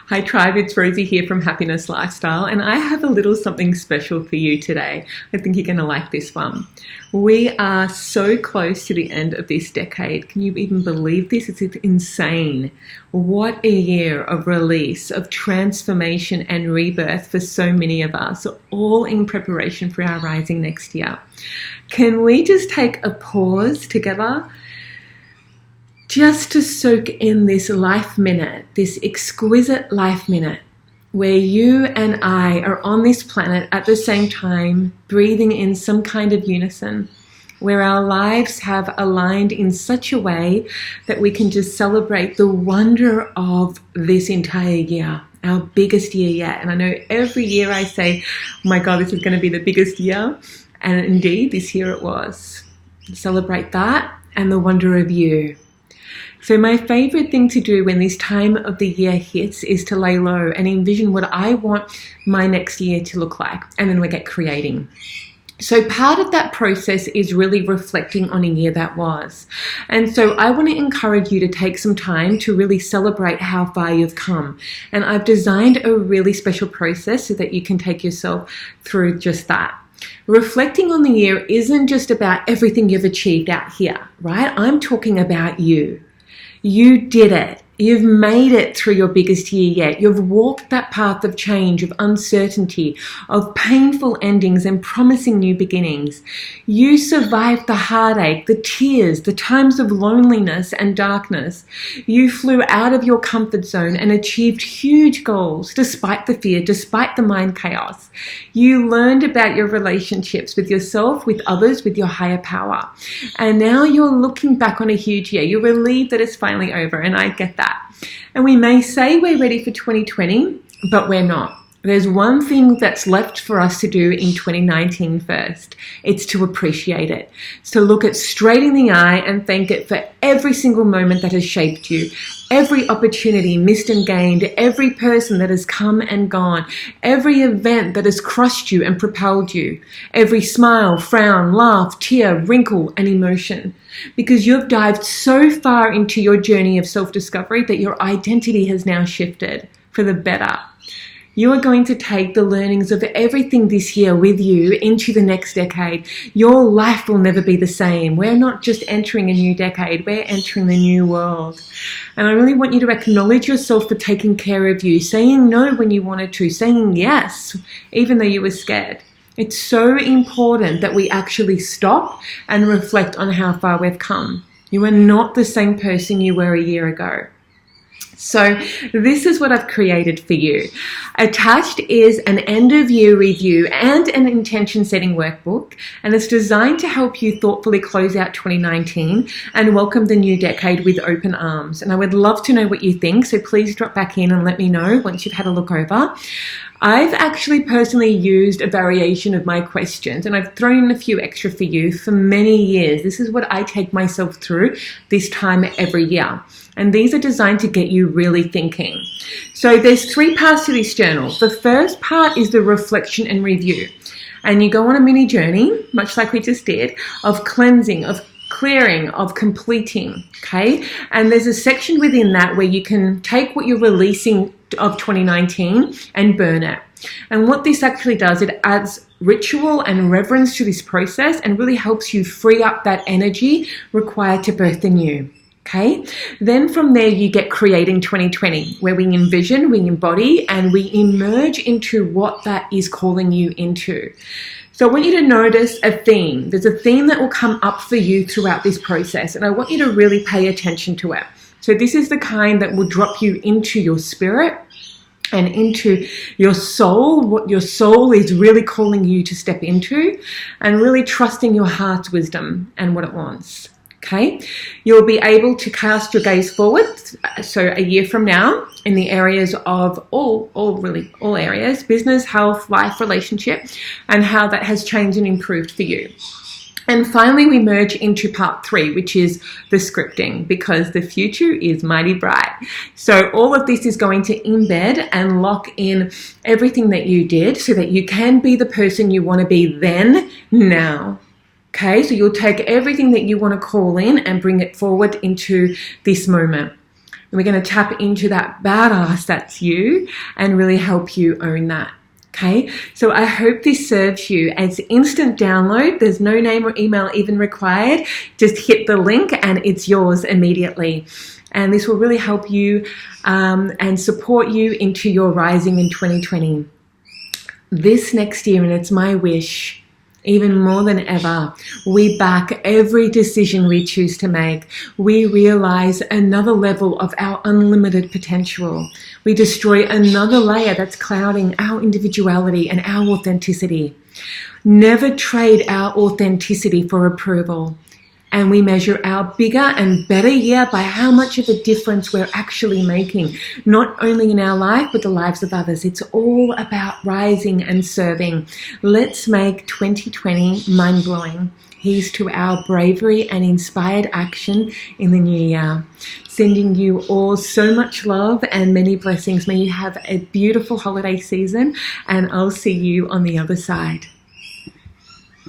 Hi Tribe, it's Rosie here from Happiness Lifestyle, and I have a little something special for you today. I think you're going to like this one. We are so close to the end of this decade. Can you even believe this? It's insane. What a year of release, of transformation and rebirth for so many of us, all in preparation for our rising next year. Can we just take a pause together? Just to soak in this life minute, this exquisite life minute, where you and I are on this planet at the same time, breathing in some kind of unison, where our lives have aligned in such a way that we can just celebrate the wonder of this entire year, our biggest year yet. And I know every year I say, oh my God, this is going to be the biggest year. And indeed, this year it was. Celebrate that and the wonder of you. So my favorite thing to do when this time of the year hits is to lay low and envision what I want my next year to look like. And then we get creating. So part of that process is really reflecting on a year that was. And so I want to encourage you to take some time to really celebrate how far you've come. And I've designed a really special process so that you can take yourself through just that. Reflecting on the year isn't just about everything you've achieved out here, right? I'm talking about you. You did it. You've made it through your biggest year yet. You've walked that path of change, of uncertainty, of painful endings and promising new beginnings. You survived the heartache, the tears, the times of loneliness and darkness. You flew out of your comfort zone and achieved huge goals despite the fear, despite the mind chaos. You learned about your relationships with yourself, with others, with your higher power. And now you're looking back on a huge year. You're relieved that it's finally over, and I get that. And we may say we're ready for 2020, but we're not. There's one thing that's left for us to do in 2019 first. It's to appreciate it. It's to look it straight in the eye and thank it for every single moment that has shaped you, every opportunity missed and gained, every person that has come and gone, every event that has crushed you and propelled you, every smile, frown, laugh, tear, wrinkle, and emotion. Because you've dived so far into your journey of self-discovery that your identity has now shifted for the better. You are going to take the learnings of everything this year with you into the next decade. Your life will never be the same. We're not just entering a new decade, we're entering the new world. And I really want you to acknowledge yourself for taking care of you, saying no when you wanted to, saying yes, even though you were scared. It's so important that we actually stop and reflect on how far we've come. You are not the same person you were a year ago. So this is what I've created for you. Attached is an end of year review and an intention setting workbook, and it's designed to help you thoughtfully close out 2019 and welcome the new decade with open arms. And I would love to know what you think, so please drop back in and let me know once you've had a look over. I've actually personally used a variation of my questions, and I've thrown in a few extra for you for many years. This is what I take myself through this time every year. And these are designed to get you really thinking. So there's 3 parts to this journal. The first part is the reflection and review. And you go on a mini journey, much like we just did, of cleansing, of clearing, of completing, okay? And there's a section within that where you can take what you're releasing of 2019 and burn it. And what this actually does, it adds ritual and reverence to this process and really helps you free up that energy required to birth the new. Okay, then from there you get creating 2020, where we envision, we embody, and we emerge into what that is calling you into. So I want you to notice a theme. There's a theme that will come up for you throughout this process, and I want you to really pay attention to it. So this is the kind that will drop you into your spirit and into your soul, what your soul is really calling you to step into, and really trusting your heart's wisdom and what it wants. Okay, you'll be able to cast your gaze forward, so a year from now, in the areas of all areas, business, health, life, relationship, and how that has changed and improved for you. And finally, we merge into part 3, which is the scripting, because the future is mighty bright. So all of this is going to embed and lock in everything that you did so that you can be the person you want to be then, now. Okay, so you'll take everything that you want to call in and bring it forward into this moment. And we're going to tap into that badass that's you and really help you own that. Okay, so I hope this serves you. It's instant download. There's no name or email even required. Just hit the link and it's yours immediately. And this will really help you and support you into your rising in 2020. This next year, and it's my wish, even more than ever, we back every decision we choose to make. We realize another level of our unlimited potential. We destroy another layer that's clouding our individuality and our authenticity. Never trade our authenticity for approval. And we measure our bigger and better year by how much of a difference we're actually making, not only in our life, but the lives of others. It's all about rising and serving. Let's make 2020 mind-blowing. Here's to our bravery and inspired action in the new year. Sending you all so much love and many blessings. May you have a beautiful holiday season, and I'll see you on the other side.